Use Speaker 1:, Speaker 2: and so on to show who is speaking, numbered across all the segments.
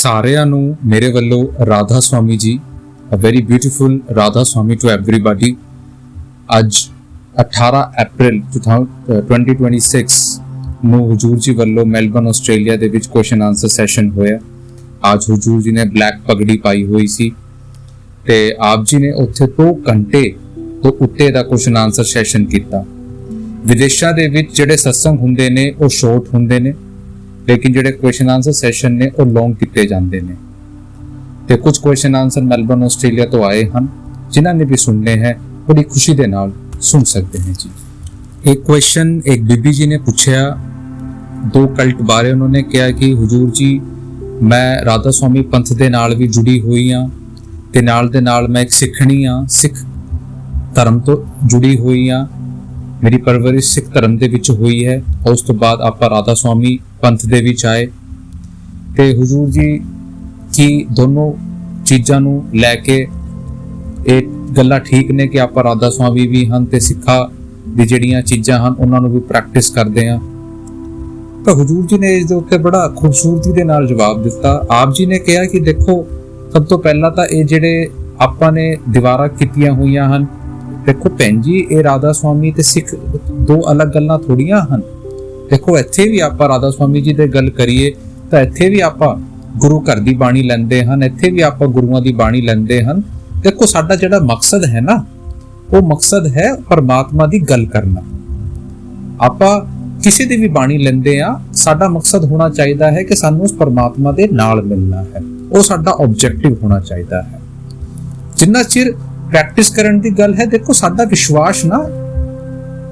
Speaker 1: ਸਾਰਿਆਂ ਨੂੰ ਮੇਰੇ ਵੱਲੋਂ Radha Swami ji, a very beautiful Radha Swami to everybody. ਅੱਜ 18 ਅਪ੍ਰੈਲ 2026 ਨੂੰ ਹਜੂਰ ਜੀ ਵੱਲੋਂ ਮੈਲਬਨ ਆਸਟ੍ਰੇਲੀਆ ਦੇ ਵਿੱਚ ਕੁਐਸਚਨ ਆਨਸਰ ਸੈਸ਼ਨ ਹੋਇਆ। ਅੱਜ ਹਜੂਰ ਜੀ ਨੇ ਬਲੈਕ ਪਗੜੀ ਪਾਈ ਹੋਈ ਸੀ ਤੇ ਆਪ ਜੀ ਨੇ ਉੱਥੇ 2 ਘੰਟੇ ਤੋਂ ਉੱਤੇ ਦਾ ਕੁਐਸਚਨ ਆਨਸਰ ਸੈਸ਼ਨ ਕੀਤਾ। ਵਿਦੇਸ਼ਾਂ ਦੇ ਵਿੱਚ ਜਿਹੜੇ ਸਤਸੰਗ ਹੁੰਦੇ ਨੇ ਉਹ ਸ਼ਾਰਟ ਹੁੰਦੇ ਨੇ, ਲੇਕਿਨ ਜਿਹੜੇ ਕੁਐਸਚਨ ਆਨਸਰ ਸੈਸ਼ਨ ਨੇ ਉਹ ਲੌਂਗ ਕੀਤੇ ਜਾਂਦੇ ਨੇ। ਤੇ ਕੁਝ ਕੁਐਸਚਨ ਆਨਸਰ ਮੈਲਬਨ ਆਸਟ੍ਰੇਲੀਆ ਤੋਂ ਆਏ ਹਨ, ਜਿਨ੍ਹਾਂ ਨੇ ਵੀ ਸੁਣਨੇ ਹੈ ਬੜੀ ਖੁਸ਼ੀ ਦੇ ਨਾਲ ਸੁਣ ਸਕਦੇ हैं जी। एक क्वेश्चन एक बीबी जी ने पूछा 2 कल्ट बारे। उन्होंने कहा कि हुजूर जी मैं राधा स्वामी पंथ दे नाल भी जुड़ी हुई हाँ ते नाल दे नाल मैं एक सिखणी हाँ, सिख धर्म तो जुड़ी हुई हाँ, मेरी परवरिश सिख धर्म दे विच हुई है और उस तो बाद आपां राधा स्वामी पंथ दे विच आए ते हुजूर जी की दोनों चीज़ां नूं लैके ਇਹ ਗੱਲਾਂ ਠੀਕ ਨੇ ਕਿ ਆਪਾਂ ਰਾਧਾ ਸਵਾਮੀ ਵੀ ਹਨ ਤੇ ਸਿੱਖਾਂ ਦੀ ਜਿਹੜੀਆਂ ਚੀਜ਼ਾਂ ਹਨ ਉਹਨਾਂ ਨੂੰ ਵੀ ਪ੍ਰੈਕਟਿਸ ਕਰਦੇ ਹਾਂ। ਤਾਂ ਹਜੂਰ ਜੀ ਨੇ ਇਸ ਦੇ ਉੱਤੇ ਬੜਾ ਖੂਬਸੂਰਤੀ ਦੇ ਨਾਲ ਜਵਾਬ ਦਿੱਤਾ। ਆਪ ਜੀ ਨੇ ਕਿਹਾ ਕਿ ਦੇਖੋ, ਸਭ ਤੋਂ ਪਹਿਲਾਂ ਤਾਂ ਇਹ ਜਿਹੜੇ ਆਪਾਂ ਨੇ ਦੀਵਾਰਾਂ ਕੀਤੀਆਂ ਹੋਈਆਂ ਹਨ, ਦੇਖੋ ਭੈਣ ਜੀ, ਇਹ ਰਾਧਾ ਸਵਾਮੀ ਤੇ ਸਿੱਖ 2 ਅਲੱਗ ਗੱਲਾਂ ਥੋੜੀਆਂ ਹਨ। ਦੇਖੋ ਇੱਥੇ ਵੀ ਆਪਾਂ ਰਾਧਾ ਸਵਾਮੀ ਜੀ ਦੀ ਗੱਲ ਕਰੀਏ ਤਾਂ ਇੱਥੇ ਵੀ ਆਪਾਂ ਗੁਰੂ ਘਰ ਦੀ ਬਾਣੀ ਲੈਂਦੇ ਹਨ, ਇੱਥੇ ਵੀ ਆਪਾਂ ਗੁਰੂਆਂ ਦੀ ਬਾਣੀ ਲੈਂਦੇ ਹਨ। देखो साडा जिहड़ा मकसद है ना, वो मकसद है परमात्मा दी गल करना। आपां किसी दी भी बाणी लैंदे आ, साडा मकसद होना चाहिदा है कि सानू उस परमात्मा दे नाल मिलना है, वो साडा ऑब्जेक्टिव होना चाहिदा है। जिन्ना चिर प्रैक्टिस करन दी गल है, देखो साडा विश्वास ना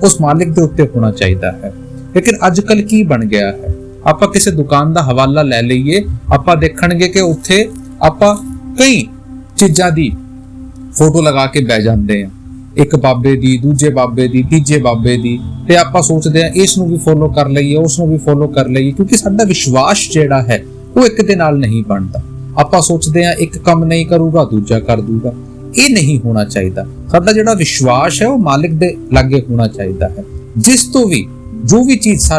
Speaker 1: उस मालिक दे उत्ते होना चाहिदा है। लेकिन अजकल की बन गया है, आपां किसी दुकान दा हवाला लै लईए, आपां देखणगे कि उत्थे आपां कई चीज़ां दी फोटो लगा के बह जाते हैं, एक बाबे दी, दूजे बाबे दी, तीजे बाबे दी, ते आपां सोचते हैं इस नूं भी फॉलो कर लईए, उस नूं भी फॉलो कर लईए, क्योंकि साडा विश्वास जिहड़ा है वो एक दे नाल नहीं बनता। आपां सोचते हैं एक काम नहीं करूगा दूजा कर दूगा, ये नहीं होना चाहिए। साडा जिहड़ा विश्वास है वो मालिक दे लागे होना चाहिए है। जिस तो भी जो भी चीज़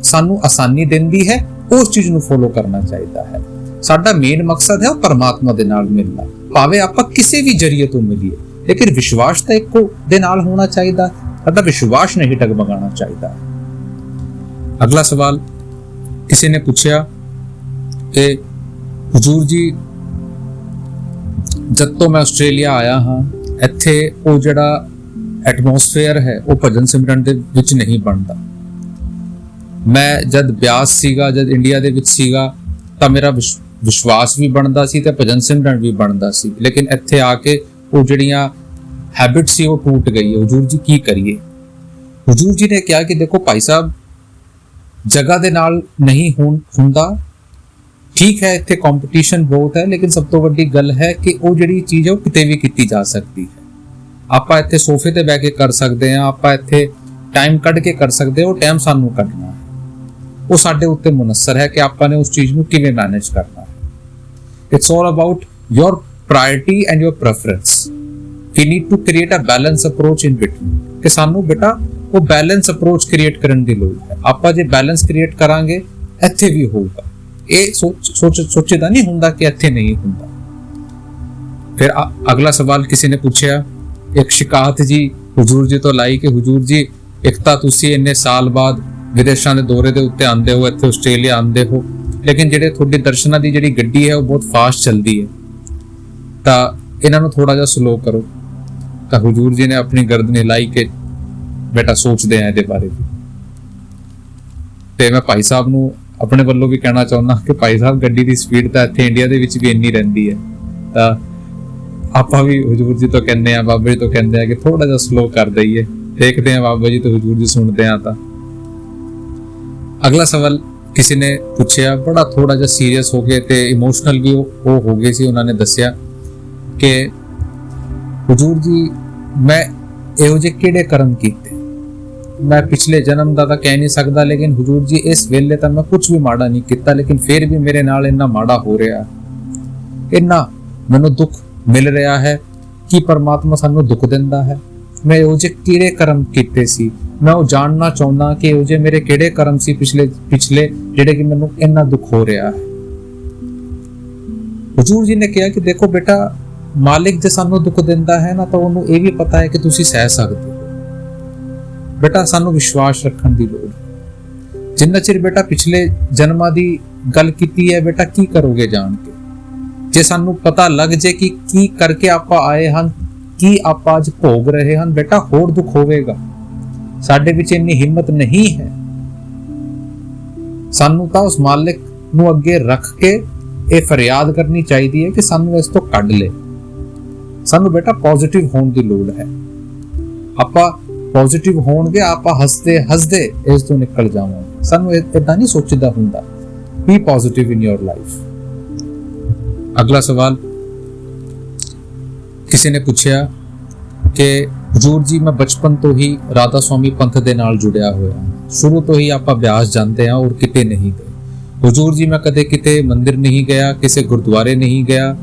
Speaker 1: सानू आसानी देंदी है उस चीज़ नूं फॉलो करना चाहिए है। साडा मेन मकसद है परमात्मा दे नाल मिलना, भावें आपां किसी भी जरिए तो मिलीए, लेकिन विश्वास तो इक्को दे नाल होना चाहिए। साडा विश्वास नहीं डगमगाना चाहिए। अगला सवाल किसी ने पूछा कि हुजूर जी जब तो मैं आस्ट्रेलिया आया हाँ, इत्थे वो जिहड़ा एटमोसफेयर है वो भजन सिमरन दे विच नहीं बनता। मैं जद ब्यास सीगा, जद इंडिया दे विच सीगा, ਤਾਂ ਮੇਰਾ ਵਿਸ਼ਵਾਸ ਵੀ ਬਣਦਾ ਸੀ ਤੇ ਭਜਨ ਸਿਮਰਨ ਵੀ ਬਣਦਾ ਸੀ, ਲੇਕਿਨ ਇੱਥੇ ਆ ਕੇ ਉਹ ਜਿਹੜੀਆਂ ਹੈਬਿਟ ਸੀ ਉਹ ਟੁੱਟ ਗਈ ਹੈ। ਹਜੂਰ ਜੀ ਕੀ ਕਰੀਏ? ਹਜੂਰ ਜੀ ਨੇ ਕਿਹਾ ਕਿ ਦੇਖੋ ਭਾਈ ਸਾਹਿਬ, ਜਗ੍ਹਾ ਦੇ ਨਾਲ ਨਹੀਂ ਹੁੰਦਾ, ਠੀਕ ਹੈ ਇੱਥੇ ਕੰਪੀਟੀਸ਼ਨ ਬਹੁਤ ਹੈ, ਲੇਕਿਨ ਸਭ ਤੋਂ ਵੱਡੀ ਗੱਲ ਹੈ ਕਿ ਉਹ ਜਿਹੜੀ ਚੀਜ਼ ਹੈ ਉਹ ਕਿਤੇ ਵੀ ਕੀਤੀ ਜਾ ਸਕਦੀ ਹੈ। ਆਪਾਂ ਇੱਥੇ ਸੋਫੇ ਤੇ ਬਹਿ ਕੇ ਕਰ ਸਕਦੇ ਹਾਂ, ਆਪਾਂ ਇੱਥੇ ਟਾਈਮ ਕੱਢ ਕੇ ਕਰ ਸਕਦੇ ਹਾਂ, ਉਹ ਟਾਈਮ ਸਾਨੂੰ ਕੱਢਣਾ ਹੈ, वो साडे उत्ते मुनस्सर है कि आपां ने उस चीज़ नूं किवें मैनेज करना है। It's all about your priority and your preference. We need to create a balance approach in between, कि सानू बेटा वो बैलेंस अप्रोच क्रिएट करन दी लोड़ है। आपां जे बैलेंस क्रिएट करांगे इत्थे भी होगा, ये सोचेदा नहीं हुंदा कि इत्थे नहीं हुंदा। फिर अगला सवाल किसी ने पूछा, एक शिकायत जी हुजूर जी तो लाई कि हुजूर जी एक तां तुसीं इन्ने साल बाद विदेशों के दौरे के उत्ते आते हो, इत्थे आस्ट्रेलिया आते हो, लेकिन जिहड़े तुहाडे दर्शनां दी जिहड़ी गड्डी है वो बहुत फास्ट चलती है, तो इन्हां नूं थोड़ा जिहा स्लो करो। तो हुजूर जी ने अपनी गर्दन हिलाई के बेटा सोचते हैं इहदे बारे भी। ते मैं भाई साहब नूं अपने वल्लों भी कहना चाहुंदा कि भाई साहब गड्डी की स्पीड तो इत्थे इंडिया दे विच भी इन्नी रहिंदी है, तो आपां भी हुजूर जी तो कहंदे आ, बाबा जी तो कहंदे आ कि थोड़ा जिहा स्लो कर दईए। देखते हैं बाबा जी तो हुजूर जी सुनते हैं। तो अगला सवाल किसी ने पूछा, बड़ा थोड़ा जिहा सीरियस हो गए ते इमोशनल भी वो हो गए सी। उन्होंने दस्सिया कि हुजूर जी मैं इहो जे किहड़े कर्म कीते, मैं पिछले जन्म दा तां कह नहीं सकदा, लेकिन हुजूर जी इस वेले तां मैं कुछ भी माड़ा नहीं कीता, लेकिन फिर भी मेरे नाल इन्ना माड़ा हो रहा, इन्ना मैनूं दुख मिल रहा है कि परमात्मा सानूं दुख दिंदा है। मैं इहो जे किहड़े कर्म कीते सी, मैं वो जानना चाहुंदा कि इहो जे मेरे किहड़े कर्म सी पिछले जिहड़े कि मैनूं इन्ना दुख हो रहा है। ਹਜ਼ੂਰ ਜੀ ਨੇ ਕਿਹਾ ਕਿ ਦੇਖੋ ਬੇਟਾ, ਮਾਲਿਕ ਜੇ ਸਾਨੂੰ ਦੁੱਖ ਦਿੰਦਾ ਹੈ ਨਾ ਤਾਂ ਉਹਨੂੰ ਇਹ ਵੀ ਪਤਾ ਹੈ ਕਿ ਤੁਸੀਂ ਸਹਿ ਸਕਦੇ ਹੋ। ਬੇਟਾ ਸਾਨੂੰ ਵਿਸ਼ਵਾਸ ਰੱਖਣ ਦੀ ਲੋੜ ਹੈ। ਜਿੰਨਾ ਚਿਰ ਬੇਟਾ ਪਿਛਲੇ ਜਨਮਾਂ ਦੀ ਗੱਲ ਕੀਤੀ ਹੈ ਬੇਟਾ, ਕੀ ਕਰੋਗੇ ਜਾਣ ਕੇ? ਜੇ ਸਾਨੂੰ ਪਤਾ ਲੱਗ ਜੇ ਕਿ ਕੀ ਕਰਕੇ ਆਪਾਂ ਆਏ ਹਨ, ਕੀ ਆਪਾਂ ਅੱਜ ਭੋਗ ਰਹੇ ਹਨ, ਬੇਟਾ ਹੋਰ ਦੁੱਖ ਹੋਵੇਗਾ। ਸਾਡੇ ਵਿੱਚ ਇੰਨੀ ਹਿੰਮਤ ਨਹੀਂ ਹੈ। ਸਾਨੂੰ ਤਾਂ ਉਸ ਮਾਲਿਕ ਨੂੰ ਅੱਗੇ ਰੱਖ ਕੇ ਇਹ ਫਰਿਆਦ ਕਰਨੀ ਚਾਹੀਦੀ ਹੈ ਕਿ ਸਾਨੂੰ ਇਸ ਤੋਂ ਕੱਢ ਲੈ। ਸਾਨੂੰ ਬੇਟਾ ਪੋਜ਼ਿਟਿਵ ਹੋਣ ਦੀ ਲੋੜ ਹੈ। ਆਪਾਂ ਪੋਜ਼ਿਟਿਵ ਹੋਣਗੇ, ਆਪਾਂ ਹੱਸਦੇ ਹੱਸਦੇ ਇਸ ਤੋਂ ਨਿਕਲ ਜਾਵਾਂਗੇ। ਸਾਨੂੰ ਇਦਾਂ ਨਹੀਂ ਸੋਚੀਦਾ ਹੁੰਦਾ। B positive in your life. ਅਗਲਾ ਸਵਾਲ ਕਿਸੇ ਨੇ ਪੁੱਛਿਆ ਕਿ ਹਜ਼ੂਰ ਜੀ, ਮੈਂ ਬਚਪਨ ਤੋਂ ਹੀ ਰਾਧਾ ਸਵਾਮੀ ਪੰਥ ਦੇ ਨਾਲ ਜੁੜਿਆ ਹੋਇਆ ਹਾਂ। ਸ਼ੁਰੂ ਤੋਂ ਹੀ ਆਪਾਂ ਬਿਆਸ ਜਾਂਦੇ ਹਾਂ ਔਰ ਕਿਤੇ ਨਹੀਂ ਗਏ। ਹਜ਼ੂਰ ਜੀ, ਮੈਂ ਕਦੇ ਕਿਤੇ ਮੰਦਿਰ ਨਹੀਂ ਗਿਆ, ਕਿਸੇ ਗੁਰਦੁਆਰੇ ਨਹੀਂ ਗਿਆ,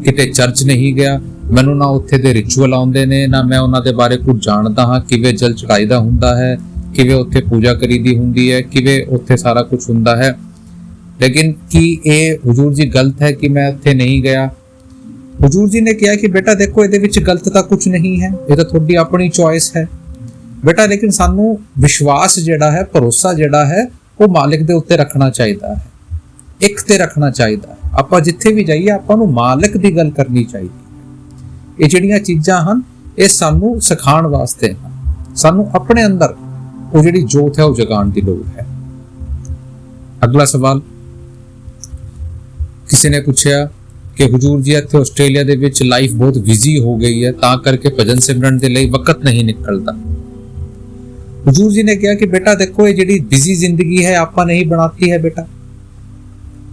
Speaker 1: ਕਿਤੇ ਚਰਚ ਨਹੀਂ ਗਿਆ। ਮੈਨੂੰ ਨਾ ਉੱਥੇ ਦੇ ਰਿਚੁਅਲ ਆਉਂਦੇ ਨੇ, ਨਾ ਮੈਂ ਉਹਨਾਂ ਦੇ ਬਾਰੇ ਕੁਝ ਜਾਣਦਾ ਹਾਂ, ਕਿਵੇਂ ਜਲ ਚੜਾਈਦਾ ਹੁੰਦਾ ਹੈ, ਕਿਵੇਂ ਉੱਥੇ ਪੂਜਾ ਕਰੀਦੀ ਹੁੰਦੀ ਹੈ, ਕਿਵੇਂ ਉੱਥੇ ਸਾਰਾ ਕੁਝ ਹੁੰਦਾ ਹੈ। ਲੇਕਿਨ ਕੀ ਇਹ ਹਜ਼ੂਰ ਜੀ ਗਲਤ ਹੈ ਕਿ ਮੈਂ ਉੱਥੇ ਨਹੀਂ ਗਿਆ? ਹਜ਼ੂਰ ਜੀ ਨੇ ਕਿਹਾ ਕਿ ਬੇਟਾ ਦੇਖੋ, ਇਹਦੇ ਵਿੱਚ ਗਲਤ ਤਾਂ ਕੁਝ ਨਹੀਂ ਹੈ, ਇਹ ਤਾਂ ਤੁਹਾਡੀ ਆਪਣੀ ਚੋਇਸ ਹੈ ਬੇਟਾ। ਲੇਕਿਨ ਸਾਨੂੰ ਵਿਸ਼ਵਾਸ ਜਿਹੜਾ ਹੈ, ਭਰੋਸਾ ਜਿਹੜਾ ਹੈ, ਉਹ ਮਾਲਿਕ ਦੇ ਉੱਤੇ ਰੱਖਣਾ ਚਾਹੀਦਾ ਹੈ, ਇੱਕ ਤੇ ਰੱਖਣਾ ਚਾਹੀਦਾ ਹੈ। ਆਪਾਂ ਜਿੱਥੇ ਵੀ ਜਾਈਏ ਆਪਾਂ ਨੂੰ ਮਾਲਿਕ ਦੀ ਗੱਲ ਕਰਨੀ ਚਾਹੀਦੀ ਹੈ। ਇਹ ਜਿਹੜੀਆਂ ਚੀਜ਼ਾਂ ਹਨ ਇਹ ਸਾਨੂੰ ਸਿਖਾਉਣ ਵਾਸਤੇ ਹਨ। ਸਾਨੂੰ ਆਪਣੇ ਅੰਦਰ ਉਹ ਜਿਹੜੀ ਜੋਤ ਹੈ ਉਹ ਜਗਾਉਣ ਦੀ ਲੋੜ ਹੈ। ਅਗਲਾ ਸਵਾਲ ਕਿਸੇ ਨੇ ਪੁੱਛਿਆ ਕਿ ਹਜ਼ੂਰ ਜੀ, ਇੱਥੇ ਆਸਟ੍ਰੇਲੀਆ ਦੇ ਵਿੱਚ ਲਾਈਫ ਬਹੁਤ ਬਿਜ਼ੀ ਹੋ ਗਈ ਹੈ, ਤਾਂ ਕਰਕੇ ਭਜਨ ਸਿਮਰਨ ਦੇ ਲਈ ਵਕਤ ਨਹੀਂ ਨਿਕਲਦਾ। ਹਜ਼ੂਰ ਜੀ ਨੇ ਕਿਹਾ ਕਿ ਬੇਟਾ ਦੇਖੋ, ਇਹ ਜਿਹੜੀ ਬਿਜ਼ੀ ਜ਼ਿੰਦਗੀ ਹੈ ਆਪਾਂ ਨਹੀਂ ਬਣਾਤੀ ਹੈ ਬੇਟਾ।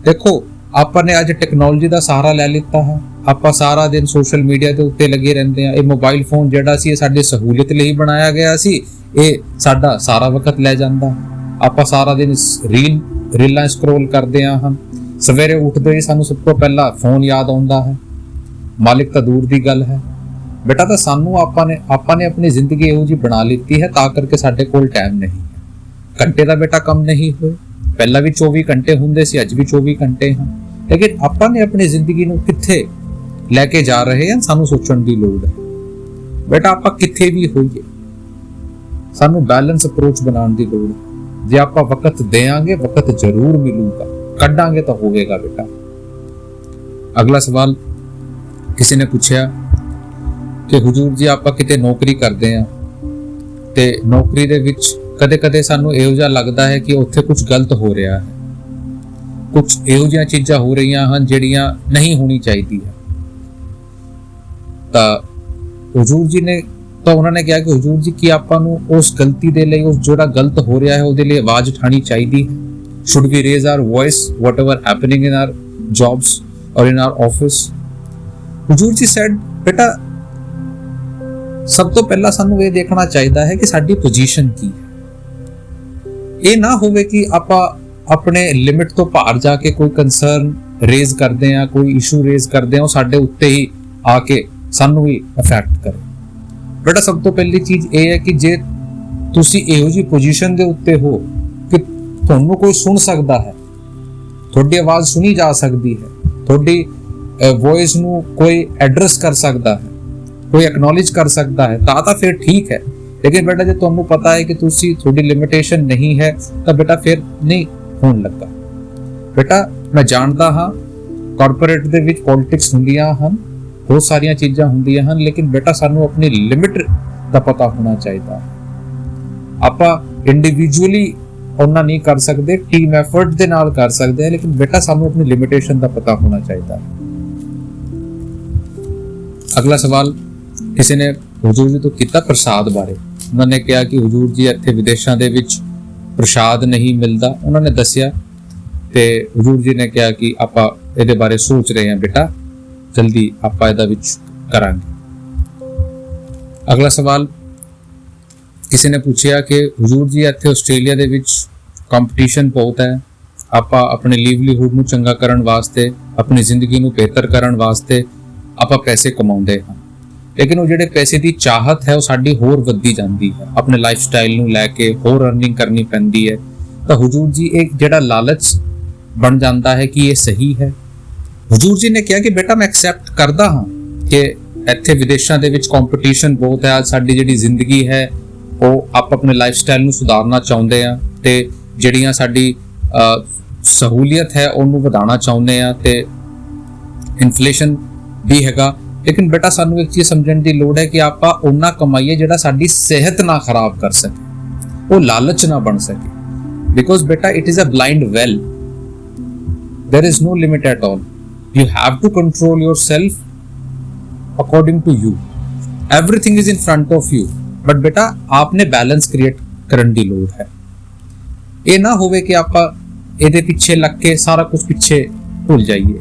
Speaker 1: ਦੇਖੋ, ਆਪਾਂ ਨੇ ਅੱਜ ਟੈਕਨੋਲੋਜੀ ਦਾ ਸਹਾਰਾ ਲੈ ਲਿੱਤਾ ਹੈ। ਆਪਾਂ ਸਾਰਾ ਦਿਨ ਸੋਸ਼ਲ ਮੀਡੀਆ ਦੇ ਉੱਤੇ ਲੱਗੇ ਰਹਿੰਦੇ ਆ। ਇਹ ਮੋਬਾਈਲ ਫੋਨ ਜਿਹੜਾ ਸੀ ਇਹ ਸਾਡੀ ਸਹੂਲਤ ਲਈ ਬਣਾਇਆ ਗਿਆ ਸੀ, ਇਹ ਸਾਡਾ ਸਾਰਾ ਵਕਤ ਲੈ ਜਾਂਦਾ। ਆਪਾਂ ਸਾਰਾ ਦਿਨ ਰੀਲਾਂ ਸਕਰੋਲ ਕਰਦੇ ਆ ਹਨ। ਸਵੇਰੇ ਉੱਠਦੇ ਹੀ ਸਾਨੂੰ ਸਭ ਤੋਂ ਪਹਿਲਾਂ ਫੋਨ ਯਾਦ ਆਉਂਦਾ ਹੈ। ਮਾਲਿਕ ਤਾਂ ਦੂਰ ਦੀ ਗੱਲ ਹੈ ਬੇਟਾ। ਤਾਂ ਸਾਨੂੰ ਆਪਾਂ ਨੇ ਆਪਣੀ ਜ਼ਿੰਦਗੀ ਇਹੋ ਜਿਹੀ ਬਣਾ ਲਿੱਤੀ ਹੈ, ਤਾਂ ਕਰਕੇ ਸਾਡੇ ਕੋਲ ਟਾਈਮ ਨਹੀਂ ਹੈ। ਘੰਟੇ ਦਾ ਬੇਟਾ ਕੰਮ ਨਹੀਂ ਹੋਏ। ਪਹਿਲਾਂ ਵੀ 24 ਘੰਟੇ ਹੁੰਦੇ ਸੀ, ਅੱਜ ਵੀ 24 ਘੰਟੇ ਹਨ। ਲੇਕਿਨ ਆਪਾਂ ਨੇ ਆਪਣੀ ਜ਼ਿੰਦਗੀ ਨੂੰ ਕਿੱਥੇ ਲੈ ਕੇ ਜਾ ਰਹੇ ਹਾਂ, ਸਾਨੂੰ ਸੋਚਣ ਦੀ ਲੋੜ ਹੈ ਬੇਟਾ। ਆਪਾਂ ਕਿੱਥੇ ਵੀ ਹੋਈਏ, ਸਾਨੂੰ ਬੈਲੈਂਸ ਅਪਰੋਚ ਬਣਾਉਣ ਦੀ ਲੋੜ ਹੈ। ਜੇ ਆਪਾਂ ਵਕਤ ਦੇਵਾਂਗੇ, ਵਕਤ ਜ਼ਰੂਰ ਮਿਲੂਗਾ। ਕੱਢਾਂਗੇ ਤਾਂ ਹੋਵੇਗਾ ਬੇਟਾ। ਅਗਲਾ ਸਵਾਲ ਕਿਸੇ ਨੇ ਪੁੱਛਿਆ ਕਿ ਹਜ਼ੂਰ ਜੀ, ਆਪਾਂ ਕਿਤੇ ਨੌਕਰੀ ਕਰਦੇ ਹਾਂ ਤੇ ਨੌਕਰੀ ਦੇ ਵਿੱਚ ਕਦੇ-ਕਦੇ ਸਾਨੂੰ ਇਹੋ ਜਿਹਾ ਲੱਗਦਾ ਹੈ ਕਿ ਉੱਥੇ ਕੁਝ ਗਲਤ ਹੋ ਰਿਹਾ ਹੈ, ਕੁਝ ਇਹੋ ਜਿਹੀਆਂ ਚੀਜ਼ਾਂ ਹੋ ਰਹੀਆਂ ਹਨ ਜਿਹੜੀਆਂ ਨਹੀਂ ਹੋਣੀ ਚਾਹੀਦੀਆਂ। ਤਾਂ ਹਜ਼ੂਰ ਜੀ ਨੇ ਉਹਨਾਂ ਨੇ ਕਿਹਾ ਕਿ ਹਜ਼ੂਰ ਜੀ, ਕੀ ਆਪਾਂ ਨੂੰ ਉਸ ਗਲਤੀ ਦੇ ਲਈ, ਉਸ ਜਿਹੜਾ ਗਲਤ ਹੋ ਰਿਹਾ ਹੈ ਉਹਦੇ ਲਈ ਆਵਾਜ਼ ਉਠਾਣੀ ਚਾਹੀਦੀ ਹੈ? Should we raise our voice whatever happening in our jobs or in our office? ਹਜ਼ੂਰ ਜੀ said, ਬੇਟਾ ਸਭ ਤੋਂ ਪਹਿਲਾਂ ਸਾਨੂੰ ਇਹ ਦੇਖਣਾ ਚਾਹੀਦਾ ਹੈ ਕਿ ਸਾਡੀ ਪੋਜੀਸ਼ਨ ਕੀ ਹੈ। ਇਹ ਨਾ ਹੋਵੇ ਕਿ ਆਪਾਂ ਆਪਣੇ ਲਿਮਿਟ ਤੋਂ ਬਾਹਰ ਜਾ ਕੇ ਕੋਈ ਕੰਸਰਨ ਰੇਜ਼ ਕਰਦੇ ਆ, ਕੋਈ ਇਸ਼ੂ ਰੇਜ਼ ਕਰਦੇ ਆ, ਉਹ ਸਾਡੇ ਉੱਤੇ ਹੀ ਆ ਕੇ ਸਾਨੂੰ ਵੀ ਅਫੈਕਟ ਕਰੇ। ਬੇਟਾ ਸਭ ਤੋਂ ਪਹਿਲੀ ਚੀਜ਼ ਇਹ ਹੈ ਕਿ ਜੇ ਤੁਸੀਂ ਇਹੋ ਜਿਹੀ ਪੋਜੀਸ਼ਨ ਦੇ ਉੱਤੇ ਹੋ ਕਿ ਤੁਹਾਨੂੰ ਕੋਈ ਸੁਣ ਸਕਦਾ ਹੈ, ਤੁਹਾਡੀ ਆਵਾਜ਼ ਸੁਣੀ ਜਾ ਸਕਦੀ ਹੈ, ਤੁਹਾਡੀ ਵੌਇਸ ਨੂੰ ਕੋਈ ਐਡਰੈਸ ਕਰ ਸਕਦਾ ਹੈ, ਕੋਈ ਐਕਨੋਲੇਜ ਕਰ ਸਕਦਾ ਹੈ, ਤਾਂ ਫਿਰ ਠੀਕ ਹੈ। ਲੇਕਿਨ ਬੇਟਾ ਜੇ ਤੁਹਾਨੂੰ ਪਤਾ ਹੈ ਕਿ ਤੁਹਾਡੀ ਲਿਮਿਟੇਸ਼ਨ ਨਹੀਂ ਹੈ ਤਾਂ ਬੇਟਾ ਫਿਰ ਨਹੀਂ ਹੋਣ ਲੱਗਾ। ਬੇਟਾ ਮੈਂ ਜਾਣਦਾ ਹਾਂ ਕਾਰਪੋਰੇਟ ਦੇ ਵਿੱਚ ਪੋਲਿਟਿਕਸ ਹੁੰਦੀਆਂ ਹਨ, ਬਹੁਤ ਸਾਰੀਆਂ ਚੀਜ਼ਾਂ ਹੁੰਦੀਆਂ ਹਨ, ਲੇਕਿਨ ਬੇਟਾ ਸਾਨੂੰ ਆਪਣੀ ਲਿਮਿਟ ਦਾ ਪਤਾ ਹੋਣਾ ਚਾਹੀਦਾ। ਆਪਾਂ ਇੰਡੀਵਿਜੂਅਲੀ ਉਹਨਾਂ ਨਹੀਂ ਕਰ ਸਕਦੇ, ਟੀਮ ਐਫਰਟ ਦੇ ਨਾਲ ਕਰ ਸਕਦੇ ਹਾਂ, ਲੇਕਿਨ ਬੇਟਾ ਸਾਨੂੰ ਆਪਣੀ ਲਿਮਿਟੇਸ਼ਨ ਦਾ ਪਤਾ ਹੋਣਾ ਚਾਹੀਦਾ। ਅਗਲਾ ਸਵਾਲ ਕਿਸੇ ਨੇ ਹਜ਼ੂਰ ਜੀ ਤੋਂ ਕੀਤਾ ਪ੍ਰਸਾਦ ਬਾਰੇ। ਉਹਨਾਂ ਨੇ ਕਿਹਾ ਕਿ ਹਜ਼ੂਰ ਜੀ, ਇੱਥੇ ਵਿਦੇਸ਼ਾਂ ਦੇ ਵਿੱਚ ਪ੍ਰਸਾਦ ਨਹੀਂ ਮਿਲਦਾ। ਉਹਨਾਂ ਨੇ ਦੱਸਿਆ ਤੇ ਹਜ਼ੂਰ ਜੀ ਨੇ ਕਿਹਾ ਕਿ ਆਪਾਂ ਇਹਦੇ ਬਾਰੇ ਸੋਚ ਰਹੇ ਹਾਂ ਬੇਟਾ, ਜਲਦੀ ਆਪਾਂ ਇਹਦਾ ਵਿੱਚ ਕਰਾਂਗੇ। ਅਗਲਾ ਸਵਾਲ ਕਿਸੇ ਨੇ ਪੁੱਛਿਆ ਕਿ ਹਜ਼ੂਰ ਜੀ, ਇੱਥੇ ਆਸਟ੍ਰੇਲੀਆ ਦੇ ਵਿੱਚ ਕੰਪੀਟੀਸ਼ਨ ਬਹੁਤ ਹੈ। ਆਪਾਂ ਆਪਣੇ ਲਿਵਲੀਹੁੱਡ ਨੂੰ ਚੰਗਾ ਕਰਨ ਵਾਸਤੇ, ਆਪਣੀ ਜ਼ਿੰਦਗੀ ਨੂੰ ਬਿਹਤਰ ਕਰਨ ਵਾਸਤੇ ਆਪਾਂ ਪੈਸੇ ਕਮਾਉਂਦੇ ਹਾਂ, ਲੇਕਿਨ ਉਹ ਜਿਹੜੇ ਪੈਸੇ ਦੀ ਚਾਹਤ ਹੈ ਉਹ ਸਾਡੀ ਹੋਰ ਵੱਧਦੀ ਜਾਂਦੀ ਹੈ। ਆਪਣੇ ਲਾਈਫ ਸਟਾਈਲ ਨੂੰ ਲੈ ਕੇ ਹੋਰ ਅਰਨਿੰਗ ਕਰਨੀ ਪੈਂਦੀ ਹੈ। ਤਾਂ ਹਜ਼ੂਰ ਜੀ, ਇਹ ਜਿਹੜਾ ਲਾਲਚ ਬਣ ਜਾਂਦਾ ਹੈ ਕਿ ਇਹ ਸਹੀ ਹੈ? ਹਜ਼ੂਰ ਜੀ ਨੇ ਕਿਹਾ ਕਿ ਬੇਟਾ ਮੈਂ ਐਕਸੈਪਟ ਕਰਦਾ ਹਾਂ ਕਿ ਇੱਥੇ ਵਿਦੇਸ਼ਾਂ ਦੇ ਵਿੱਚ ਕੰਪੀਟੀਸ਼ਨ ਬਹੁਤ ਹੈ, ਸਾਡੀ ਜਿਹੜੀ ਜ਼ਿੰਦਗੀ ਹੈ ਉਹ ਆਪਣੇ ਲਾਈਫ ਸਟਾਈਲ ਨੂੰ ਸੁਧਾਰਨਾ ਚਾਹੁੰਦੇ ਆ ਤੇ ਜਿਹੜੀਆਂ ਸਾਡੀ ਸਹੂਲੀਅਤ ਹੈ ਉਹਨੂੰ ਵਧਾਉਣਾ ਚਾਹੁੰਦੇ ਆ ਤੇ ਇਨਫਲੇਸ਼ਨ ਵੀ ਹੈਗਾ, ਲੇਕਿਨ ਬੇਟਾ ਸਾਨੂੰ ਇੱਕ ਚੀਜ਼ ਸਮਝਣ ਦੀ ਲੋੜ ਹੈ ਕਿ ਆਪਾਂ ਉਹਨਾਂ ਕਮਾਈਏ ਜਿਹੜਾ ਸਾਡੀ ਸਿਹਤ ਨਾ ਖਰਾਬ ਕਰ ਸਕੇ, ਉਹ ਲਾਲਚ ਨਾ ਬਣ ਸਕੇ, ਬਿਕੋਜ਼ ਬੇਟਾ it is a blind well, there is no limit at all. You have to control yourself according to you. Everything is in front of you, but beta आपने बैलेंस क्रिएट करन दी लोड़ है। ये ना होवे कि आपा ਇਹਦੇ ਪਿੱਛੇ ਲੱਗ ਕੇ ਸਾਰਾ ਕੁਝ ਪਿੱਛੇ ਭੁੱਲ ਜਾਈਏ।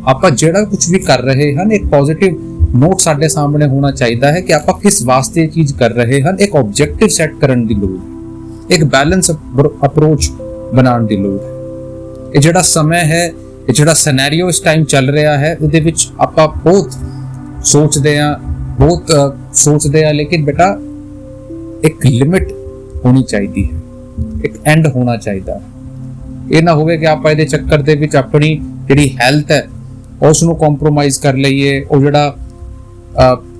Speaker 1: ਆਪਾਂ ਜਿਹੜਾ ਕੁਝ ਵੀ ਕਰ ਰਹੇ ਹਨ ਇੱਕ ਪੋਜ਼ਿਟਿਵ ਨੋਟ ਸਾਡੇ ਸਾਹਮਣੇ ਹੋਣਾ ਚਾਹੀਦਾ ਹੈ ਕਿ ਆਪਾਂ ਕਿਸ ਵਾਸਤੇ ਇਹ ਚੀਜ਼ ਕਰ ਰਹੇ ਹਨ, ਇੱਕ ਆਬਜੈਕਟਿਵ ਸੈੱਟ ਕਰਨ ਦੀ ਲੋੜ ਹੈ, ਇੱਕ ਬੈਲੈਂਸ ਅਪਰੋਚ ਬਣਾਉਣ ਦੀ ਲੋੜ ਹੈ। ਇਹ ਜਿਹੜਾ ਸਮਾਂ ਹੈ, ਇਹ ਜਿਹੜਾ ਸਿਨੈਰੀਓ ਇਸ ਟਾਈਮ ਚੱਲ ਰਿਹਾ ਹੈ, ਉਹਦੇ ਵਿੱਚ ਆਪਾਂ ਬਹੁਤ ਸੋਚਦੇ ਆ, ਲੇਕਿਨ ਬੇਟਾ ਇੱਕ ਲਿਮਿਟ ਹੋਣੀ ਚਾਹੀਦੀ ਹੈ, ਇੱਕ ਐਂਡ ਹੋਣਾ ਚਾਹੀਦਾ ਹੈ। ਇਹ ਨਾ ਹੋਵੇ ਕਿ ਆਪਾਂ ਇਹਦੇ ਚੱਕਰ ਦੇ ਵਿੱਚ ਆਪਣੀ ਜਿਹੜੀ ਹੈਲਥ ਹੈ ਉਸ ਨੂੰ ਕੰਪਰੋਮਾਈਜ਼ ਕਰ ਲਈਏ, ਉਹ ਜਿਹੜਾ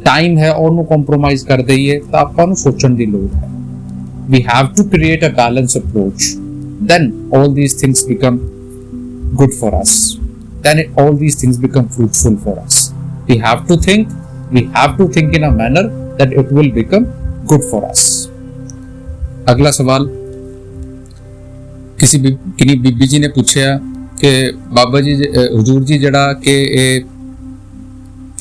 Speaker 1: ਟਾਈਮ ਹੈ ਉਹਨੂੰ ਕੰਪਰੋਮਾਈਜ਼ ਕਰ ਦਈਏ, ਤਾਂ ਆਪਾਂ ਨੂੰ ਸੋਚਣ ਦੀ ਲੋੜ ਹੈ। We have to create a balanced approach. Then all these things become good for us. Then all these things become fruitful for us. We have to think in a manner that it will become good for us. अगला सवाल किसी बीबी जी ने पूछा कि बाबा जी हुजूर जी जड़ा कि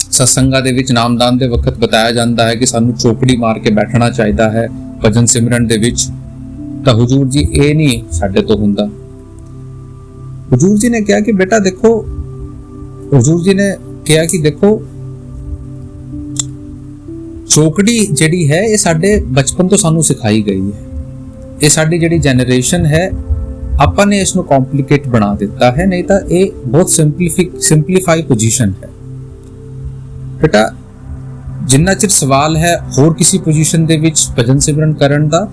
Speaker 1: सत्संगां दे विच नामदान दे वक्त बताया जाता है कि सानू चौकड़ी मार के बैठना चाहिए है भजन सिमरन दे विच, ਤਾਂ हुजूर जी ਇਹ ਨਹੀਂ ਸਾਡੇ ਤੋਂ ਹੁੰਦਾ। हुजूर जी ने कहा कि बेटा देखो, हुजूर जी ने कहा कि देखो चौकड़ी ਜਿਹੜੀ ਹੈ ਇਹ ਸਾਡੇ ਬਚਪਨ ਤੋਂ ਸਾਨੂੰ ਸਿਖਾਈ ਗਈ ਹੈ, ਇਹ ਸਾਡੀ ਜਿਹੜੀ ਜਨਰੇਸ਼ਨ ਹੈ ਆਪਾਂ ਨੇ ਇਸ ਨੂੰ ਕੰਪਲਿਕੇਟ ਬਣਾ ਦਿੱਤਾ ਹੈ, ਨਹੀਂ ਤਾਂ ਇਹ ਬਹੁਤ ਸਿੰਪਲੀਫਾਈ ਪੋਜੀਸ਼ਨ ਹੈ। ਬੇਟਾ ਜਿੰਨਾ ਚਿਰ ਸਵਾਲ ਹੈ ਹੋਰ ਕਿਸੇ ਪੋਜੀਸ਼ਨ ਦੇ ਵਿੱਚ ਭਜਨ ਸਿਮਰਨ ਕਰਨ ਦਾ,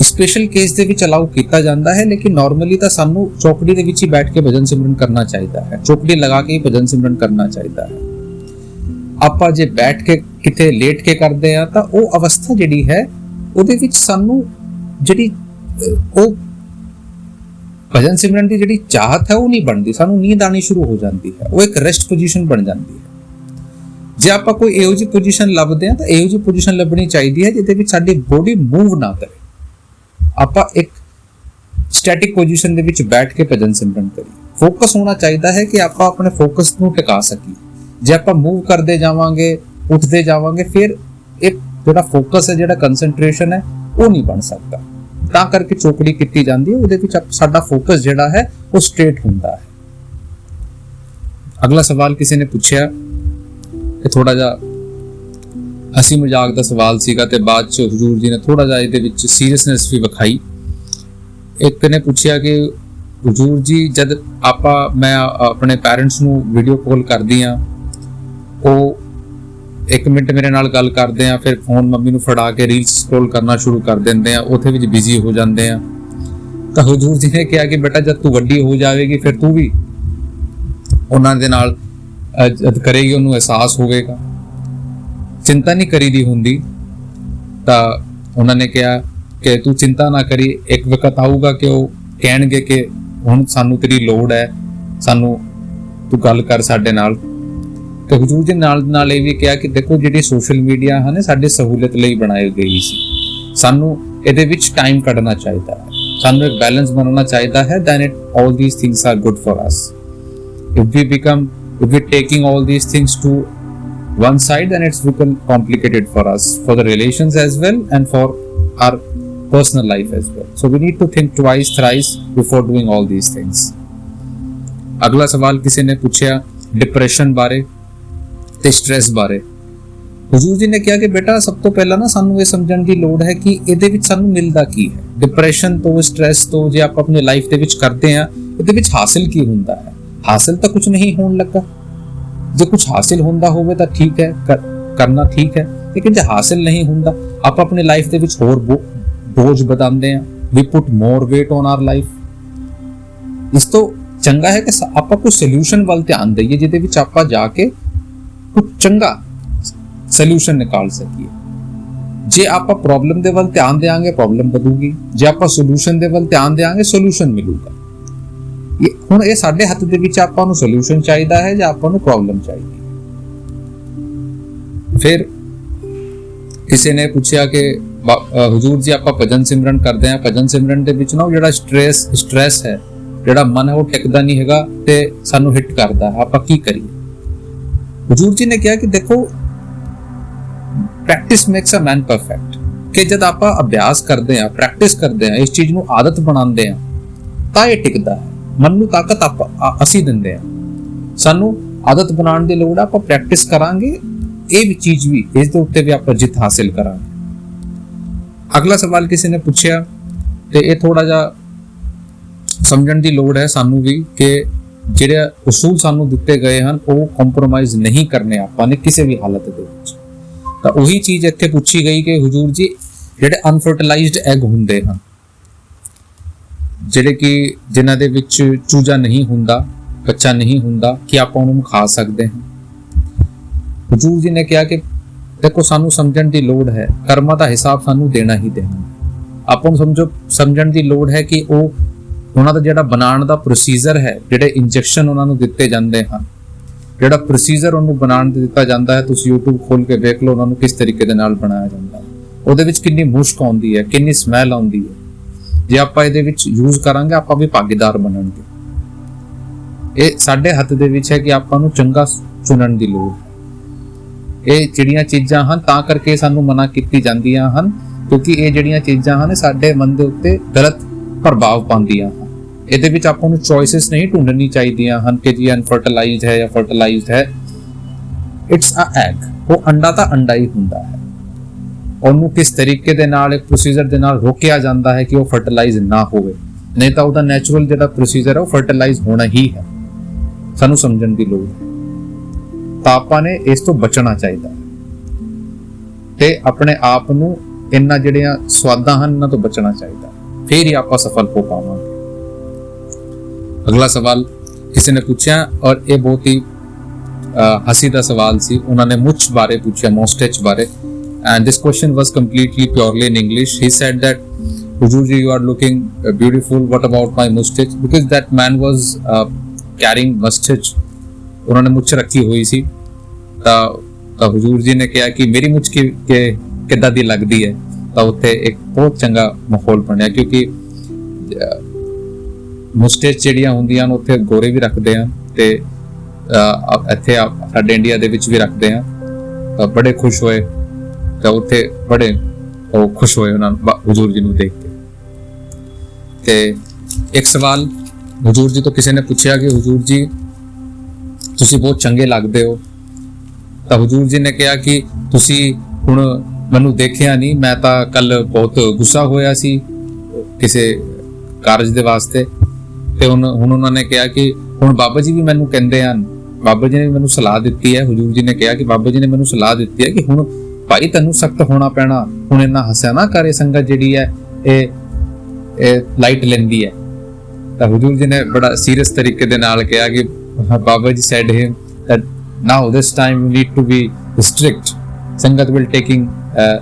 Speaker 1: ਸਪੈਸ਼ਲ ਕੇਸ ਦੇ ਵਿੱਚ ਅਲਾਉ ਕੀਤਾ ਜਾਂਦਾ ਹੈ, ਲੇਕਿਨ ਨਾਰਮਲੀ ਤਾਂ ਸਾਨੂੰ ਚੌਕੜੀ ਦੇ ਵਿੱਚ ਹੀ ਬੈਠ ਕੇ ਭਜਨ ਸਿਮਰਨ ਕਰਨਾ ਚਾਹੀਦਾ ਹੈ, ਚੌਕੜੀ ਲਗਾ ਕੇ ਹੀ ਭਜਨ ਸਿਮਰਨ ਕਰਨਾ ਚਾਹੀਦਾ ਹੈ। ਆਪਾਂ ਜੇ ਬੈਠ ਕੇ ਕਿਤੇ ਲੇਟ ਕੇ ਕਰਦੇ ਆ ਤਾਂ ਉਹ ਅਵਸਥਾ ਜਿਹੜੀ ਹੈ ਉਹਦੇ ਵਿੱਚ ਸਾਨੂੰ ਜਿਹੜੀ ਉਹ ਭਜਨ ਸਿਮਰਨ ਦੀ ਜਿਹੜੀ ਚਾਹਤ ਹੈ ਉਹ ਨਹੀਂ ਬਣਦੀ, ਸਾਨੂੰ ਨੀਂਦ ਆਣੀ ਸ਼ੁਰੂ ਹੋ ਜਾਂਦੀ ਹੈ, ਉਹ ਇੱਕ ਰੈਸਟ ਪੋਜੀਸ਼ਨ ਬਣ ਜਾਂਦੀ ਹੈ। ਜੇ ਆਪਾਂ ਕੋਈ ਇਹੋ ਜਿਹੀ ਪੋਜੀਸ਼ਨ ਲੱਭਦੇ ਆ ਤਾਂ ਇਹੋ ਜਿਹੀ ਪੋਜੀਸ਼ਨ ਲੱਭਣੀ ਚਾਹੀਦੀ ਹੈ ਜਿਹਦੇ ਵਿੱਚ ਸਾਡੀ ਬੋਡੀ ਮੂਵ ਨਾ ਕਰੇ, ਆਪਾਂ ਇੱਕ ਸਟੈਟਿਕ ਪੋਜੀਸ਼ਨ ਦੇ ਵਿੱਚ ਬੈਠ ਕੇ ਭਜਨ ਸਿਮਰਨ ਕਰੀਏ। ਫੋਕਸ ਹੋਣਾ ਚਾਹੀਦਾ ਹੈ ਕਿ ਆਪਾਂ ਆਪਣੇ ਫੋਕਸ ਨੂੰ ਟਿਕਾ ਸਕੀਏ। ਜੇ ਆਪਾਂ ਮੂਵ ਕਰਦੇ ਜਾਵਾਂਗੇ, ਉੱਠਦੇ ਜਾਵਾਂਗੇ, ਫਿਰ ਇੱਕ ਜਿਹੜਾ ਫੋਕਸ ਹੈ, ਜਿਹੜਾ ਕਨਸੈਂਟਰੇਸ਼ਨ ਹੈ ਉਹ ਨਹੀਂ ਬਣ ਸਕਦਾ। ਤਾਂ ਕਰਕੇ ਚੌਕੜੀ ਕੀਤੀ ਜਾਂਦੀ ਹੈ, ਉਹਦੇ ਵਿੱਚ ਸਾਡਾ ਫੋਕਸ ਜਿਹੜਾ ਹੈ ਉਹ ਸਟ੍ਰੇਟ ਹੁੰਦਾ ਹੈ। ਅਗਲਾ ਸਵਾਲ ਕਿਸੇ ਨੇ ਪੁੱਛਿਆ, ਇਹ ਥੋੜਾ ਜਿਹਾ ਹਸੀ ਮਜ਼ਾਕ ਦਾ ਸਵਾਲ ਸੀਗਾ ਤੇ ਬਾਅਦ ਚ ਹੁਜੂਰ ਜੀ ਨੇ ਥੋੜਾ ਜਿਹਾ ਇਹਦੇ ਵਿੱਚ ਸੀਰੀਅਸਨੈਸ ਵੀ ਵਿਖਾਈ। ਇੱਕ ਨੇ ਪੁੱਛਿਆ ਕਿ ਹੁਜੂਰ ਜੀ ਜਦ ਮੈਂ ਆਪਣੇ ਪੈਰੈਂਟਸ ਨੂੰ ਵੀਡੀਓ ਕਾਲ ਕਰਦੀ ਆ, ਉਹ 1 ਮਿੰਟ ਮੇਰੇ ਨਾਲ ਗੱਲ ਕਰਦੇ ਆ, ਫਿਰ ਫੋਨ ਮੰਮੀ ਨੂੰ ਫੜਾ ਕੇ ਰੀਲਸ ਸਕਰੋਲ ਕਰਨਾ ਸ਼ੁਰੂ ਕਰ ਦਿੰਦੇ ਆ, ਉੱਥੇ ਵਿੱਚ ਬਿਜ਼ੀ ਹੋ ਜਾਂਦੇ ਆ। ਤਾਂ ਹੁਜੂਰ ਜੀ ਨੇ ਕਿਹਾ ਕਿ ਬੇਟਾ ਜਦ ਤੂੰ ਵੱਡੀ ਹੋ ਜਾਵੇਗੀ ਫਿਰ ਤੂੰ ਵੀ ਉਹਨਾਂ ਦੇ ਨਾਲ ਜਦ ਕਰੇਗੀ ਉਹਨੂੰ ਅਹਿਸਾਸ ਹੋਵੇਗਾ। ਚਿੰਤਾ ਨਹੀਂ ਕਰੀਦੀ ਹੁੰਦੀ। ਤਾਂ ਉਹਨਾਂ ਨੇ ਕਿਹਾ ਕਿ ਤੂੰ ਚਿੰਤਾ ਨਾ ਕਰੀ, ਇੱਕ ਵਕਤ ਆਊਗਾ ਕਿ ਉਹ ਕਹਿਣਗੇ ਕਿ ਹੁਣ ਸਾਨੂੰ ਤੇਰੀ ਲੋੜ ਹੈ, ਸਾਨੂੰ ਤੂੰ ਗੱਲ ਕਰ ਸਾਡੇ ਨਾਲ। ਤੇ ਹੁਜੂਰ ਜੀ ਨਾਲ ਇਹ ਵੀ ਕਿਹਾ ਕਿ ਦੇਖੋ ਜਿਹੜੀ ਸੋਸ਼ਲ ਮੀਡੀਆ ਹਨ ਸਾਡੀ ਸਹੂਲਤ ਲਈ ਬਣਾਈ ਗਈ ਸੀ, ਸਾਨੂੰ ਇਹਦੇ ਵਿੱਚ ਟਾਈਮ ਕੱਢਣਾ ਚਾਹੀਦਾ ਹੈ, ਸਾਨੂੰ ਇੱਕ ਬੈਲੈਂਸ ਬਣਾਉਣਾ ਚਾਹੀਦਾ ਹੈ। then all these things are good for us. If we're taking all these things to one side, then it's become complicated for us, for the relations as well and for our personal life as well. So we need to think twice, thrice before doing all these things. अगला सवाल किसी ने पूछा depression बारे ਤੇ stress ਬਾਰੇ। ਹੁਜੂਰ ਜੀ ਨੇ ਕਿਹਾ ਕਿ ਬੇਟਾ ਸਭ ਤੋਂ ਪਹਿਲਾਂ ਨਾ ਸਾਨੂੰ ਇਹ ਸਮਝਣ ਦੀ ਲੋੜ ਹੈ ਕਿ ਇਹਦੇ ਵਿੱਚ ਸਾਨੂੰ ਮਿਲਦਾ ਕੀ ਹੈ। ਡਿਪਰੈਸ਼ਨ ਤੋਂ, ਸਟ੍ਰੈਸ ਤੋਂ ਜੇ ਆਪਾਂ ਆਪਣੀ ਲਾਈਫ ਦੇ ਵਿੱਚ ਕਰਦੇ ਆ, ਇਹਦੇ ਵਿੱਚ ਹਾਸਿਲ ਕੀ ਹੁੰਦਾ ਹੈ? ਹਾਸਿਲ ਤਾਂ ਕੁਝ ਨਹੀਂ ਹੋਣ ਲੱਗਾ। ਜੇ ਕੁਝ ਹਾਸਿਲ ਹੁੰਦਾ ਹੋਵੇ ਤਾਂ ਠੀਕ ਹੈ, ਕਰਨਾ ਠੀਕ ਹੈ, ਲੇਕਿਨ ਜੇ ਹਾਸਿਲ ਨਹੀਂ ਹੁੰਦਾ ਆਪਾਂ ਆਪਣੀ ਲਾਈਫ ਦੇ ਵਿੱਚ ਹੋਰ ਬੋਝ ਵਧਾਉਂਦੇ ਆ। ਵੀ ਪੁੱਟ ਮੋਰ ਵੇਟ ਔਨ ਆਰ ਲਾਈਫ। ਇਸ ਤੋਂ ਚੰਗਾ ਹੈ ਕਿ ਆਪਾਂ ਕੋਈ ਸੋਲੂਸ਼ਨ ਵੱਲ ਧਿਆਨ ਦਈਏ ਜਿਹਦੇ ਵਿੱਚ ਆਪਾਂ ਜਾ ਕੇ ਕੁਝ ਚੰਗਾ ਸੋਲੂਸ਼ਨ ਨਿਕਾਲ ਸਕੀਏ। ਜੇ ਆਪਾਂ ਪ੍ਰੋਬਲਮ ਦੇ ਵੱਲ ਧਿਆਨ ਦੇਵਾਂਗੇ ਪ੍ਰੋਬਲਮ ਵਧੂਗੀ, ਜੇ ਆਪਾਂ ਸੋਲੂਸ਼ਨ ਦੇ ਵੱਲ ਧਿਆਨ ਦੇਵਾਂਗੇ ਸੋਲੂਸ਼ਨ ਮਿਲੂਗਾ। ਹੁਣ ਇਹ ਸਾਡੇ ਹੱਥ ਦੇ ਵਿੱਚ ਆਪਾਂ ਨੂੰ ਸੋਲੂਸ਼ਨ ਚਾਹੀਦਾ ਹੈ ਜਾਂ ਆਪਾਂ ਨੂੰ ਪ੍ਰੋਬਲਮ ਚਾਹੀਦੀ ਹੈ। ਫਿਰ ਕਿਸੇ ਨੇ ਪੁੱਛਿਆ ਕਿ ਹਜ਼ੂਰ ਜੀ ਆਪਾਂ ਭਜਨ ਸਿਮਰਨ ਕਰਦੇ ਹਾਂ, ਭਜਨ ਸਿਮਰਨ ਦੇ ਵਿੱਚ ਨਾ ਜਿਹੜਾ ਸਟ੍ਰੈਸ ਹੈ, ਜਿਹੜਾ ਮਨ ਹੈ ਉਹ ਟਿਕਦਾ ਨਹੀਂ ਹੈਗਾ ਤੇ ਸਾਨੂੰ ਹਿੱਟ ਕਰਦਾ, ਆਪਾਂ ਕੀ ਕਰੀਏ? ਹਜ਼ੂਰ ਜੀ ਨੇ ਕਿਹਾ ਕਿ ਦੇਖੋ practice makes a man perfect, ਕਿ ਜਦ ਆਪਾਂ ਅਭਿਆਸ ਕਰਦੇ ਹਾਂ, ਪ੍ਰੈਕਟਿਸ ਕਰਦੇ ਹਾਂ, ਇਸ ਚੀਜ਼ ਨੂੰ ਆਦਤ ਬਣਾਉਂਦੇ ਹਾਂ ਤਾਂ ਇਹ ਟਿਕਦਾ ਹੈ। ਮਨ ਨੂੰ ਤਾਕਤ ਅਸੀਂ ਦਿੰਦੇ ਹਾਂ। ਸਾਨੂੰ ਆਦਤ ਬਣਾਉਣ ਦੀ ਲੋੜ ਹੈ, ਆਪਾਂ ਪ੍ਰੈਕਟਿਸ ਕਰਾਂਗੇ ਇਹ ਵੀ ਚੀਜ਼ ਵੀ, ਇਸ ਦੇ ਉੱਤੇ ਵੀ ਆਪਾਂ ਜਿੱਤ ਹਾਸਿਲ ਕਰਾਂਗੇ। ਅਗਲਾ ਸਵਾਲ ਕਿਸੇ ਨੇ ਪੁੱਛਿਆ ਤੇ ਇਹ ਥੋੜਾ ਜਿਹਾ ਸਮਝਣ ਦੀ ਲੋੜ ਹੈ ਸਾਨੂੰ ਵੀ ਕਿ ਜਿਹੜੇ ਉਸੂਲ ਸਾਨੂੰ ਦਿੱਤੇ ਗਏ ਹਨ ਉਹ ਕੰਪਰੋਮਾਈਜ਼ ਨਹੀਂ ਕਰਨੇ ਆਪਾਂ ਨੇ ਕਿਸੇ ਵੀ ਹਾਲਤ ਦੇ ਵਿੱਚ। ਤਾਂ ਉਹੀ ਚੀਜ਼ ਇੱਥੇ ਪੁੱਛੀ ਗਈ ਕਿ ਹਜ਼ੂਰ ਜੀ ਜਿਹੜੇ ਅਨਫਰਟੀਲਾਈਜ਼ਡ ਐਗ ਹੁੰਦੇ ਹਨ, ਜਿਹੜੇ ਕਿ ਜਿਨ੍ਹਾਂ ਦੇ ਵਿੱਚ ਚੂਜਾ ਨਹੀਂ ਹੁੰਦਾ, ਬੱਚਾ ਨਹੀਂ ਹੁੰਦਾ, ਕਿ ਆਪਾਂ ਉਹਨਾਂ ਨੂੰ ਖਾ ਸਕਦੇ ਹਾਂ? ਹਜ਼ੂਰ ਜੀ ਨੇ ਕਿਹਾ ਕਿ ਦੇਖੋ ਸਾਨੂੰ ਸਮਝਣ ਦੀ ਲੋੜ ਹੈ, ਕਰਮਾਂ ਦਾ ਹਿਸਾਬ ਸਾਨੂੰ ਦੇਣਾ ਹੀ ਦੇਣਾ। ਆਪਾਂ ਨੂੰ ਸਮਝਣ ਦੀ ਲੋੜ ਹੈ ਕਿ ਉਹ ਉਹਨਾਂ ਦਾ ਜਿਹੜਾ ਬਣਾਉਣ ਦਾ ਪ੍ਰੋਸੀਜਰ ਹੈ, ਜਿਹੜੇ ਇੰਜੈਕਸ਼ਨ ਉਹਨਾਂ ਨੂੰ ਦਿੱਤੇ ਜਾਂਦੇ ਹਨ, ਜਿਹੜਾ ਪ੍ਰੋਸੀਜਰ ਉਹਨੂੰ ਬਣਾਉਣ ਦੇ ਦਿੱਤਾ ਜਾਂਦਾ ਹੈ, ਤੁਸੀਂ YouTube ਖੋਲ ਕੇ ਵੇਖ ਲਓ ਉਹਨਾਂ ਨੂੰ ਕਿਸ ਤਰੀਕੇ ਦੇ ਨਾਲ ਬਣਾਇਆ ਜਾਂਦਾ ਹੈ। ਉਹਦੇ ਵਿੱਚ ਕਿੰਨੀ ਮੁਸ਼ਕ ਆਉਂਦੀ ਹੈ, ਕਿੰਨੀ ਸਮੈਲ ਆਉਂਦੀ ਹੈ। ਜੇ ਆਪਾਂ ਇਹਦੇ ਵਿੱਚ ਯੂਜ਼ ਕਰਾਂਗੇ ਆਪਾਂ ਵੀ ਭਾਗੀਦਾਰ ਬਣਾਂਗੇ। ਇਹ ਸਾਡੇ ਹੱਥ ਦੇ ਵਿੱਚ ਹੈ ਕਿ ਆਪਾਂ ਨੂੰ ਚੰਗਾ ਚੁਣਨ ਦੀ ਲੋੜ ਹੈ। ਇਹ ਜਿਹੜੀਆਂ ਚੀਜ਼ਾਂ ਹਨ ਤਾਂ ਕਰਕੇ ਸਾਨੂੰ ਮਨਾ ਕੀਤੀ ਜਾਂਦੀਆਂ ਹਨ ਕਿਉਂਕਿ ਇਹ ਜਿਹੜੀਆਂ ਚੀਜ਼ਾਂ ਹਨ ਸਾਡੇ ਮਨ ਦੇ ਉੱਤੇ ਗਲਤ ਪ੍ਰਭਾਵ ਪਾਉਂਦੀਆਂ ਹਨ। ਇਹਦੇ ਵਿੱਚ ਆਪਾਂ ਨੂੰ ਚੋਇਸਸ ਨਹੀਂ ਢੂੰਡਣੀ ਚਾਹੀਦੀਆਂ ਹਨ ਕਿ ਜੀ ਅਨਫਰਟੀਲਾਈਜ਼ਡ ਹੈ ਜਾਂ ਫਰਟੀਲਾਈਜ਼ਡ ਹੈ। ਇਟਸ ਅ ਐਗ, ਉਹ ਅੰਡਾ ਤਾਂ ਅੰਡਾ ਹੀ ਹੁੰਦਾ ਹੈ। ਉਹਨੂੰ ਕਿਸ ਤਰੀਕੇ ਦੇ ਨਾਲ ਇੱਕ ਪ੍ਰੋਸੀਜਰ ਦੇ ਨਾਲ ਰੋਕਿਆ ਜਾਂਦਾ ਹੈ ਕਿ ਉਹ ਫਰਟੀਲਾਈਜ਼ ਨਾ ਹੋਵੇ, ਨਹੀਂ ਤਾਂ ਉਹਦਾ ਨੈਚੁਰਲ ਜਿਹੜਾ ਪ੍ਰੋਸੀਜਰ ਹੈ ਉਹ ਫਰਟੀਲਾਈਜ਼ ਹੋਣਾ ਹੀ ਹੈ। ਸਾਨੂੰ ਸਮਝਣ ਦੀ ਲੋੜ ਹੈ। ਤਾਂ ਆਪਾਂ ਨੇ ਇਸ ਤੋਂ ਬਚਣਾ ਚਾਹੀਦਾ ਤੇ ਆਪਣੇ ਆਪ ਨੂੰ ਇਹਨਾਂ ਜਿਹੜੀਆਂ ਸਵਾਦਾਂ ਹਨ ਇਹਨਾਂ ਤੋਂ ਬਚਣਾ ਚਾਹੀਦਾ, ਫਿਰ ਹੀ ਆਪਾਂ ਸਫਲ ਹੋ ਪਾਵਾਂਗੇ। ਅਗਲਾ ਸਵਾਲ ਕਿਸੇ ਨੇ ਪੁੱਛਿਆ ਔਰ ਇਹ ਬਹੁਤ ਹੀ ਹਸੀ ਦਾ ਸਵਾਲ ਸੀ। ਉਹਨਾਂ ਨੇ ਮੁੱਛ ਬਾਰੇ ਪੁੱਛਿਆ, ਮੌਸਟੇਚ ਬਾਰੇ, and this question was completely purely in English. He said that Hujurji, you are looking beautiful, what about my mustache? Because that man was carrying mustache, ਉਹਨਾਂ ਨੇ ਮੁੱਛ ਰੱਖੀ ਹੋਈ ਸੀ। ਤਾਂ ਹਜ਼ੂਰ ਜੀ ਨੇ ਕਿਹਾ ਕਿ ਮੇਰੀ ਮੁੱਛ ਕਿੱਦਾਂ ਦੀ ਲੱਗਦੀ ਹੈ। ਤਾਂ ਉੱਥੇ ਇੱਕ ਬਹੁਤ ਚੰਗਾ ਮਾਹੌਲ ਬਣਿਆ ਕਿਉਂਕਿ ਮੁਸਟੇਚ ਜਿਹੜੀਆਂ ਹੁੰਦੀਆਂ ਨੇ ਉੱਥੇ ਗੋਰੇ ਵੀ ਰੱਖਦੇ ਆ ਤੇ ਇੱਥੇ ਸਾਡੇ ਇੰਡੀਆ ਦੇ ਵਿੱਚ ਵੀ ਰੱਖਦੇ ਆ। ਤਾਂ ਬੜੇ ਖੁਸ਼ ਹੋਏ, ਤਾਂ ਉੱਥੇ ਬੜੇ ਉਹ ਖੁਸ਼ ਹੋਏ ਉਹਨਾਂ ਨੂੰ ਹਜ਼ੂਰ ਜੀ ਨੂੰ ਦੇਖ ਕੇ। ਤੇ ਇੱਕ ਸਵਾਲ ਹਜ਼ੂਰ ਜੀ ਤੋਂ ਕਿਸੇ ਨੇ ਪੁੱਛਿਆ ਕਿ ਹਜ਼ੂਰ ਜੀ ਤੁਸੀਂ ਬਹੁਤ ਚੰਗੇ ਲੱਗਦੇ ਹੋ। ਤਾਂ ਹਜ਼ੂਰ ਜੀ ਨੇ ਕਿਹਾ ਕਿ ਤੁਸੀਂ ਹੁਣ ਮੈਨੂੰ ਦੇਖਿਆ ਨਹੀਂ, ਮੈਂ ਤਾਂ ਕੱਲ ਬਹੁਤ ਗੁੱਸਾ ਹੋਇਆ ਸੀ ਕਿਸੇ ਕਾਰਜ ਦੇ ਵਾਸਤੇ। ਤੇ ਹੁਣ ਉਹਨਾਂ ਨੇ ਕਿਹਾ ਕਿ ਹੁਣ ਬਾਬਾ ਜੀ ਵੀ ਮੈਨੂੰ ਕਹਿੰਦੇ ਹਨ, ਬਾਬਾ ਜੀ ਨੇ ਮੈਨੂੰ ਸਲਾਹ ਦਿੱਤੀ ਹੈ। ਹਜ਼ੂਰ ਜੀ ਨੇ ਕਿਹਾ ਕਿ ਬਾਬਾ ਜੀ ਨੇ ਮੈਨੂੰ ਸਲਾਹ ਦਿੱਤੀ ਹੈ ਕਿ ਹੁਣ ਭਾਈ ਤੈਨੂੰ ਸਖਤ ਹੋਣਾ ਪੈਣਾ, ਹੁਣ ਇੰਨਾ ਹੱਸਿਆ ਨਾ ਕਰੇ, ਸੰਗਤ ਜਿਹੜੀ ਹੈ ਇਹ ਲਾਈਟ ਲੈਂਦੀ ਹੈ। ਤਾਂ ਹਜ਼ੂਰ ਜੀ ਨੇ ਬੜਾ ਸੀਰੀਅਸ ਤਰੀਕੇ ਦੇ ਨਾਲ ਕਿਹਾ ਕਿ Baba ji said him that now this time you need to be strict, ਸੰਗਤ will taking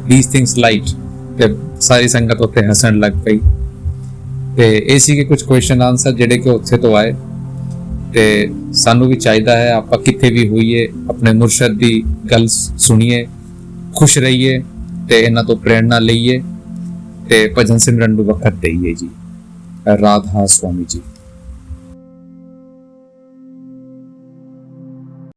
Speaker 1: these things light। ਤੇ ਸਾਰੀ ਸੰਗਤ ਉੱਤੇ ਹੱਸਣ ਲੱਗ ਪਈ। ਤੇ ਇਹ ਸੀ ਕਿ ਕੁਝ ਕੁਐਸਚਨ ਆਨਸਰ ਜਿਹੜੇ ਕਿ ਉੱਥੇ ਤੋਂ ਆਏ। ਤੇ ਸਾਨੂੰ ਵੀ ਚਾਹੀਦਾ ਹੈ ਆਪਾਂ ਕਿੱਥੇ ਵੀ ਹੋਈਏ ਆਪਣੇ ਮੁਰਸ਼ਦ ਦੀ ਗੱਲ ਸੁਣੀਏ, ਖੁਸ਼ ਰਹੀਏ ਤੇ ਇਹਨਾਂ ਤੋਂ ਪ੍ਰੇਰਣਾ ਲਈਏ ਤੇ ਭਜਨ ਸਿਮਰਨ ਨੂੰ ਵਕਤ ਦੇਈਏ ਜੀ। ਰਾਧਾ ਸੁਆਮੀ ਜੀ।